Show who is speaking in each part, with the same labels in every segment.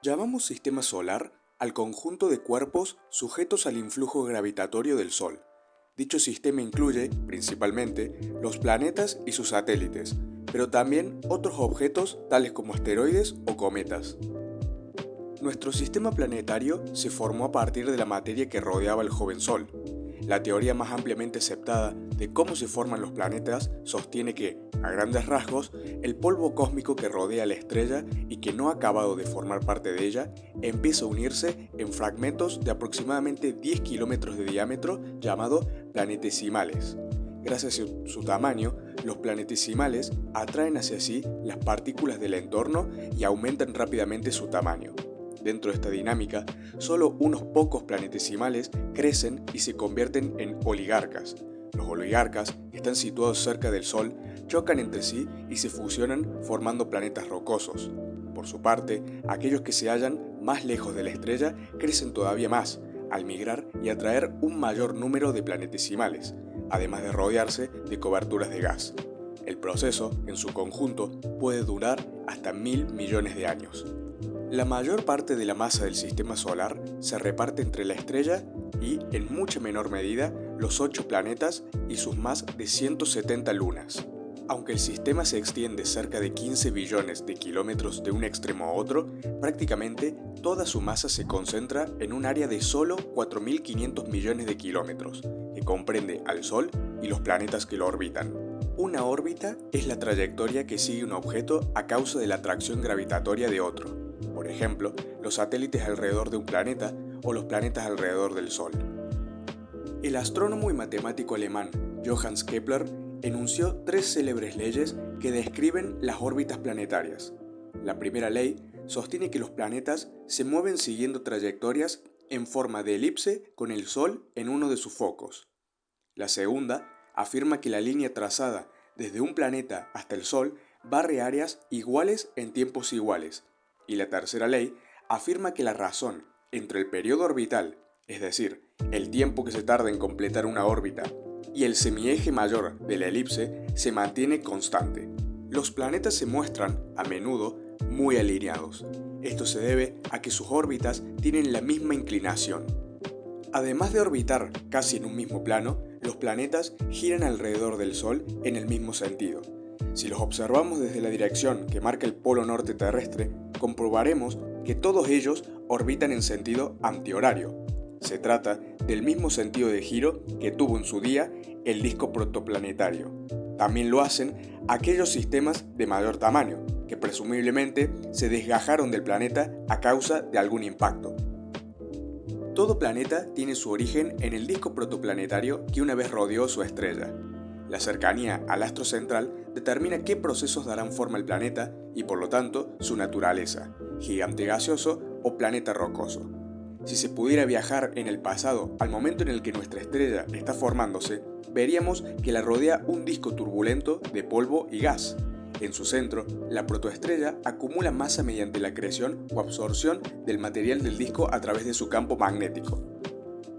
Speaker 1: Llamamos sistema solar al conjunto de cuerpos sujetos al influjo gravitatorio del Sol. Dicho sistema incluye, principalmente, los planetas y sus satélites, pero también otros objetos tales como asteroides o cometas. Nuestro sistema planetario se formó a partir de la materia que rodeaba el joven Sol. La teoría más ampliamente aceptada de cómo se forman los planetas sostiene que, a grandes rasgos, el polvo cósmico que rodea la estrella y que no ha acabado de formar parte de ella, empieza a unirse en fragmentos de aproximadamente 10 kilómetros de diámetro llamados planetesimales. Gracias a su tamaño, los planetesimales atraen hacia sí las partículas del entorno y aumentan rápidamente su tamaño. Dentro de esta dinámica, solo unos pocos planetesimales crecen y se convierten en oligarcas. Los oligarcas, que están situados cerca del Sol, chocan entre sí y se fusionan formando planetas rocosos. Por su parte, aquellos que se hallan más lejos de la estrella crecen todavía más, al migrar y atraer un mayor número de planetesimales, además de rodearse de coberturas de gas. El proceso, en su conjunto, puede durar hasta 1000 millones de años. La mayor parte de la masa del sistema solar se reparte entre la estrella y, en mucha menor medida, los 8 planetas y sus más de 170 lunas. Aunque el sistema se extiende cerca de 15 billones de kilómetros de un extremo a otro, prácticamente toda su masa se concentra en un área de solo 4.500 millones de kilómetros, que comprende al Sol y los planetas que lo orbitan. Una órbita es la trayectoria que sigue un objeto a causa de la atracción gravitatoria de otro. Por ejemplo, los satélites alrededor de un planeta o los planetas alrededor del Sol. El astrónomo y matemático alemán Johannes Kepler enunció 3 célebres leyes que describen las órbitas planetarias. La primera ley sostiene que los planetas se mueven siguiendo trayectorias en forma de elipse con el Sol en uno de sus focos. La segunda afirma que la línea trazada desde un planeta hasta el Sol barre áreas iguales en tiempos iguales. Y la tercera ley afirma que la razón entre el periodo orbital, es decir, el tiempo que se tarda en completar una órbita, y el semieje mayor de la elipse se mantiene constante. Los planetas se muestran, a menudo, muy alineados. Esto se debe a que sus órbitas tienen la misma inclinación. Además de orbitar casi en un mismo plano, los planetas giran alrededor del Sol en el mismo sentido. Si los observamos desde la dirección que marca el polo norte terrestre, comprobaremos que todos ellos orbitan en sentido antihorario. Se trata del mismo sentido de giro que tuvo en su día el disco protoplanetario. También lo hacen aquellos sistemas de mayor tamaño, que presumiblemente se desgajaron del planeta a causa de algún impacto. Todo planeta tiene su origen en el disco protoplanetario que una vez rodeó su estrella. La cercanía al astro central determina qué procesos darán forma al planeta y por lo tanto su naturaleza, gigante gaseoso o planeta rocoso. Si se pudiera viajar en el pasado al momento en el que nuestra estrella está formándose, veríamos que la rodea un disco turbulento de polvo y gas. En su centro, la protoestrella acumula masa mediante la creación o absorción del material del disco a través de su campo magnético.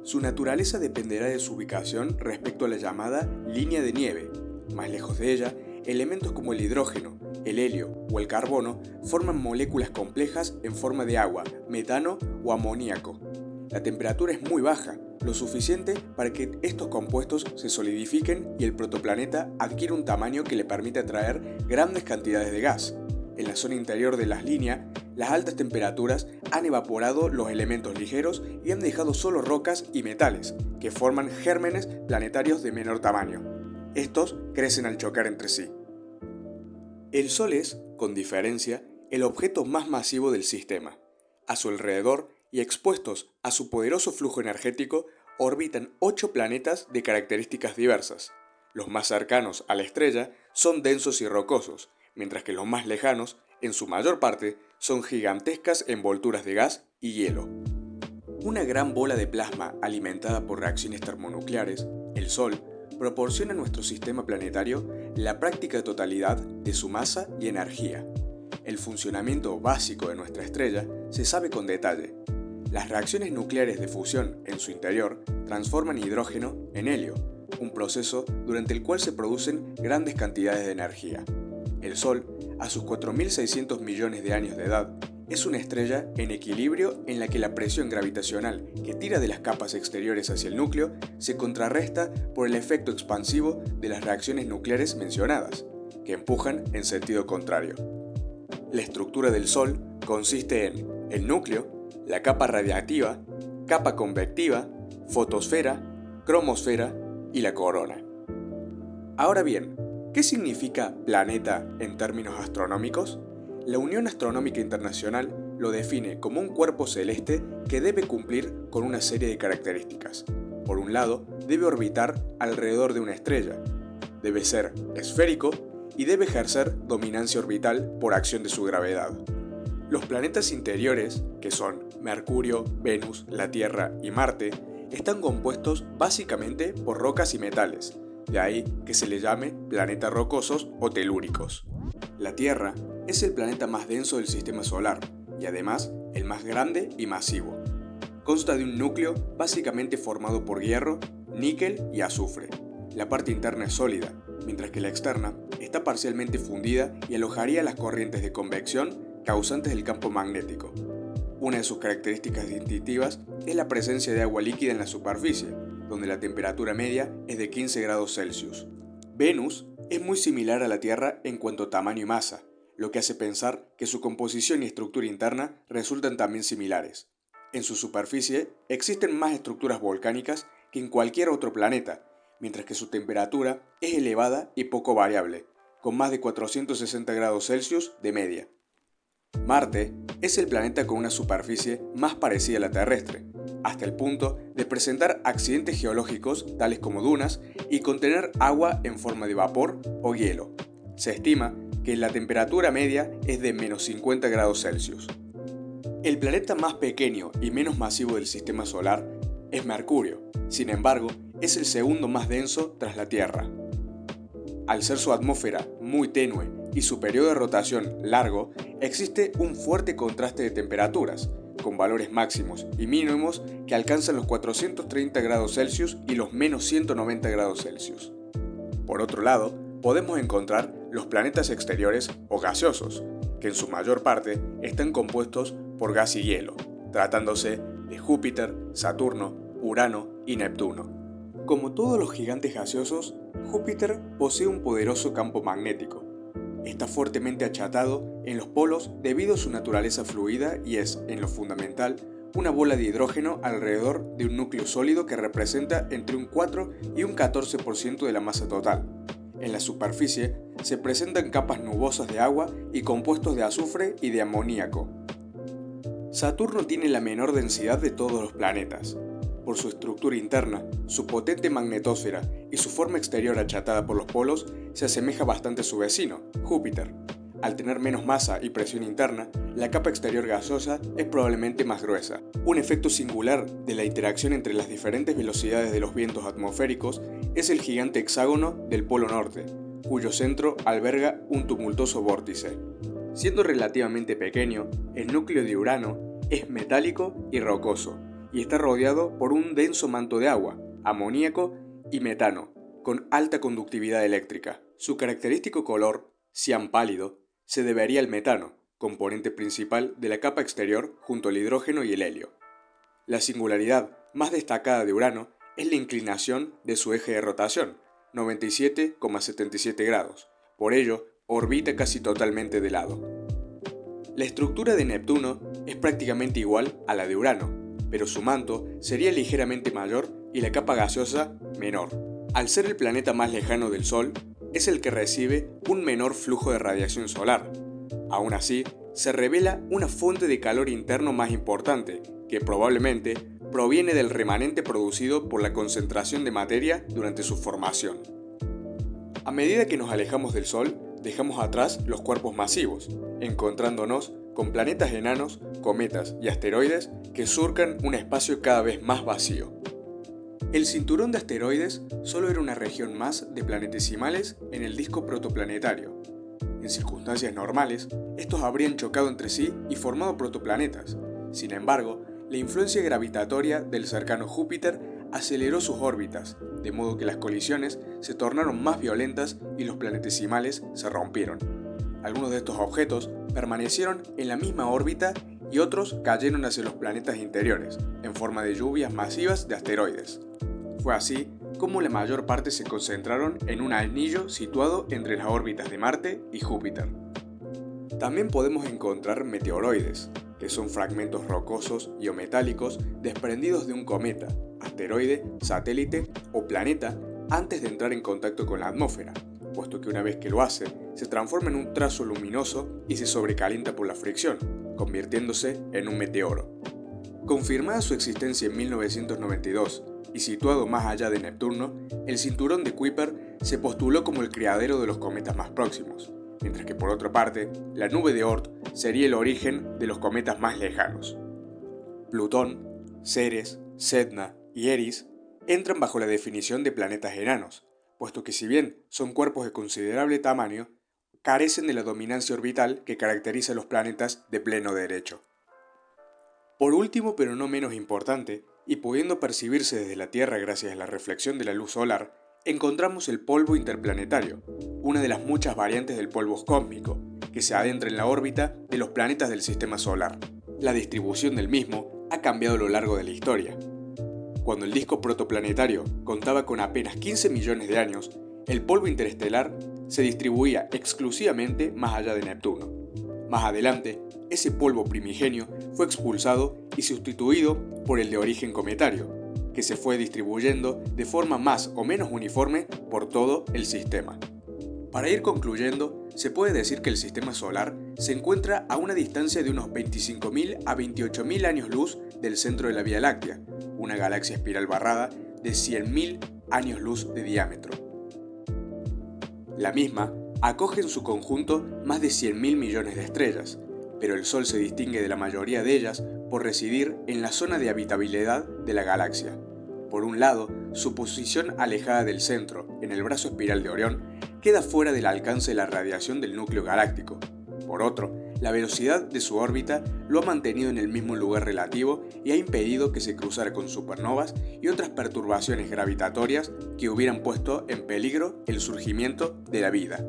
Speaker 1: Su naturaleza dependerá de su ubicación respecto a la llamada línea de nieve. Más lejos de ella, elementos como el hidrógeno, el helio o el carbono forman moléculas complejas en forma de agua, metano o amoníaco. La temperatura es muy baja, lo suficiente para que estos compuestos se solidifiquen y el protoplaneta adquiera un tamaño que le permite atraer grandes cantidades de gas. En la zona interior de las líneas, las altas temperaturas han evaporado los elementos ligeros y han dejado solo rocas y metales, que forman gérmenes planetarios de menor tamaño. Estos crecen al chocar entre sí. El Sol es, con diferencia, el objeto más masivo del sistema. A su alrededor, y expuestos a su poderoso flujo energético, orbitan 8 planetas de características diversas. Los más cercanos a la estrella son densos y rocosos, mientras que los más lejanos, en su mayor parte, son gigantescas envolturas de gas y hielo. Una gran bola de plasma alimentada por reacciones termonucleares, el Sol, proporciona a nuestro sistema planetario la práctica totalidad de su masa y energía. El funcionamiento básico de nuestra estrella se sabe con detalle. Las reacciones nucleares de fusión en su interior transforman hidrógeno en helio, un proceso durante el cual se producen grandes cantidades de energía. El Sol, a sus 4.600 millones de años de edad, es una estrella en equilibrio en la que la presión gravitacional que tira de las capas exteriores hacia el núcleo se contrarresta por el efecto expansivo de las reacciones nucleares mencionadas, que empujan en sentido contrario. La estructura del Sol consiste en el núcleo, la capa radiactiva, capa convectiva, fotosfera, cromosfera y la corona. Ahora bien, ¿qué significa planeta en términos astronómicos? La Unión Astronómica Internacional lo define como un cuerpo celeste que debe cumplir con una serie de características. Por un lado, debe orbitar alrededor de una estrella, debe ser esférico y debe ejercer dominancia orbital por acción de su gravedad. Los planetas interiores, que son Mercurio, Venus, la Tierra y Marte, están compuestos básicamente por rocas y metales, de ahí que se le llame planetas rocosos o telúricos. La Tierra es el planeta más denso del sistema solar y además el más grande y masivo. Consta de un núcleo básicamente formado por hierro, níquel y azufre. La parte interna es sólida, mientras que la externa está parcialmente fundida y alojaría las corrientes de convección causantes del campo magnético. Una de sus características distintivas es la presencia de agua líquida en la superficie, donde la temperatura media es de 15 grados Celsius. Venus es muy similar a la Tierra en cuanto a tamaño y masa, lo que hace pensar que su composición y estructura interna resultan también similares. En su superficie existen más estructuras volcánicas que en cualquier otro planeta, mientras que su temperatura es elevada y poco variable, con más de 460 grados Celsius de media. Marte es el planeta con una superficie más parecida a la terrestre, hasta el punto de presentar accidentes geológicos tales como dunas y contener agua en forma de vapor o hielo. Se estima que la temperatura media es de menos 50 grados Celsius. El planeta más pequeño y menos masivo del sistema solar es Mercurio, sin embargo, es el segundo más denso tras la Tierra. Al ser su atmósfera muy tenue y su periodo de rotación largo, existe un fuerte contraste de temperaturas, con valores máximos y mínimos que alcanzan los 430 grados Celsius y los menos 190 grados Celsius. Por otro lado, podemos encontrar los planetas exteriores o gaseosos, que en su mayor parte están compuestos por gas y hielo, tratándose de Júpiter, Saturno, Urano y Neptuno. Como todos los gigantes gaseosos, Júpiter posee un poderoso campo magnético. Está fuertemente achatado en los polos debido a su naturaleza fluida y es, en lo fundamental, una bola de hidrógeno alrededor de un núcleo sólido que representa entre un 4 y un 14% de la masa total. En la superficie se presentan capas nubosas de agua y compuestos de azufre y de amoníaco. Saturno tiene la menor densidad de todos los planetas. Por su estructura interna, su potente magnetosfera y su forma exterior achatada por los polos, se asemeja bastante a su vecino, Júpiter. Al tener menos masa y presión interna, la capa exterior gaseosa es probablemente más gruesa. Un efecto singular de la interacción entre las diferentes velocidades de los vientos atmosféricos es el gigante hexágono del Polo Norte, cuyo centro alberga un tumultuoso vórtice. Siendo relativamente pequeño, el núcleo de Urano es metálico y rocoso, y está rodeado por un denso manto de agua, amoníaco y metano, con alta conductividad eléctrica. Su característico color, cian pálido, se debería al metano, componente principal de la capa exterior junto al hidrógeno y el helio. La singularidad más destacada de Urano es la inclinación de su eje de rotación, 97,77 grados, por ello orbita casi totalmente de lado. La estructura de Neptuno es prácticamente igual a la de Urano, pero su manto sería ligeramente mayor y la capa gaseosa menor. Al ser el planeta más lejano del Sol, es el que recibe un menor flujo de radiación solar. Aún así, se revela una fuente de calor interno más importante, que probablemente proviene del remanente producido por la concentración de materia durante su formación. A medida que nos alejamos del Sol, dejamos atrás los cuerpos masivos, encontrándonos con planetas enanos, cometas y asteroides que surcan un espacio cada vez más vacío. El cinturón de asteroides solo era una región más de planetesimales en el disco protoplanetario. En circunstancias normales, estos habrían chocado entre sí y formado protoplanetas. Sin embargo, la influencia gravitatoria del cercano Júpiter aceleró sus órbitas, de modo que las colisiones se tornaron más violentas y los planetesimales se rompieron. Algunos de estos objetos permanecieron en la misma órbita y otros cayeron hacia los planetas interiores, en forma de lluvias masivas de asteroides. Fue así como la mayor parte se concentraron en un anillo situado entre las órbitas de Marte y Júpiter. También podemos encontrar meteoroides, que son fragmentos rocosos y o metálicos desprendidos de un cometa, asteroide, satélite o planeta antes de entrar en contacto con la atmósfera, puesto que una vez que lo hace, se transforma en un trazo luminoso y se sobrecalienta por la fricción, convirtiéndose en un meteoro. Confirmada su existencia en 1992 y situado más allá de Neptuno, el cinturón de Kuiper se postuló como el criadero de los cometas más próximos, mientras que por otra parte, la nube de Oort sería el origen de los cometas más lejanos. Plutón, Ceres, Sedna y Eris entran bajo la definición de planetas enanos, puesto que si bien son cuerpos de considerable tamaño, carecen de la dominancia orbital que caracteriza a los planetas de pleno derecho. Por último, pero no menos importante, y pudiendo percibirse desde la Tierra gracias a la reflexión de la luz solar, encontramos el polvo interplanetario, una de las muchas variantes del polvo cósmico, que se adentra en la órbita de los planetas del sistema solar. La distribución del mismo ha cambiado a lo largo de la historia. Cuando el disco protoplanetario contaba con apenas 15 millones de años, el polvo interestelar se distribuía exclusivamente más allá de Neptuno. Más adelante, ese polvo primigenio fue expulsado y sustituido por el de origen cometario, que se fue distribuyendo de forma más o menos uniforme por todo el sistema. Para ir concluyendo, se puede decir que el sistema solar se encuentra a una distancia de unos 25.000 a 28.000 años luz del centro de la Vía Láctea, una galaxia espiral barrada de 100.000 años luz de diámetro. La misma acoge en su conjunto más de 100.000 millones de estrellas, pero el Sol se distingue de la mayoría de ellas por residir en la zona de habitabilidad de la galaxia. Por un lado, su posición alejada del centro, en el brazo espiral de Orión, queda fuera del alcance de la radiación del núcleo galáctico. Por otro, la velocidad de su órbita lo ha mantenido en el mismo lugar relativo y ha impedido que se cruzara con supernovas y otras perturbaciones gravitatorias que hubieran puesto en peligro el surgimiento de la vida.